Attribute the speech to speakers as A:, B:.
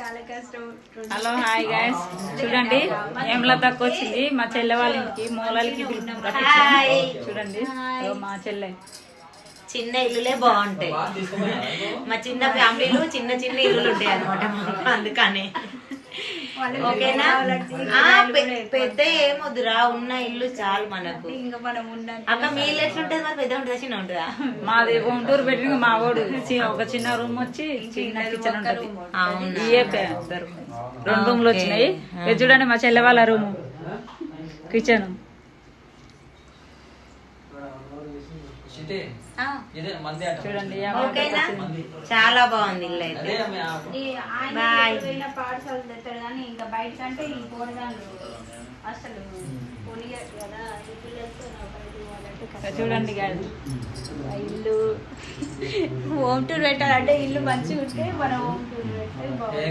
A: చాలా కష్టం.
B: Hello hi guys, చూడండి హేమలతకు వచ్చింది మా చెల్లె వాళ్ళ ఇంటికి మూలలకి చూడండి. మా చెల్లె
C: చిన్న ఇల్లులే బాగుంటాయి. మా చిన్న ఫ్యామిలీలు చిన్న చిన్న ఇల్లులు ఉంటాయి అనమాట, అందుకని ఓకేనా. పెద్ద ఏమొద్దురా, ఉన్న ఇల్లు చాలు మనకు. అక్క మీ ఇల్లు ఎట్లుంటది మరి, పెద్ద ఉంటుందా చిన్న ఉంటుందా?
B: మాది గుంటూరు పెట్టిన మా వాడు ఒక చిన్న రూమ్ వచ్చి చిన్న కిచెన్ ఉంటుంది. రెండు రూమ్లు వచ్చినాయి. చూడండి మా చెల్లె వాళ్ళ రూము కిచెన్. చూడండి
C: చాలా బాగుంది ఇల్లు అయితే.
A: పాఠశాల తెస్తాడు కానీ ఇంకా బయట కంటే ఈ పోరగాళ్ళు అసలు
B: చూడండి
A: ఇల్లు హోమ్ టూర్ పెట్టాలంటే ఇల్లు మంచిగా ఉంటే మనం హోమ్ టూర్ పెట్టాలి.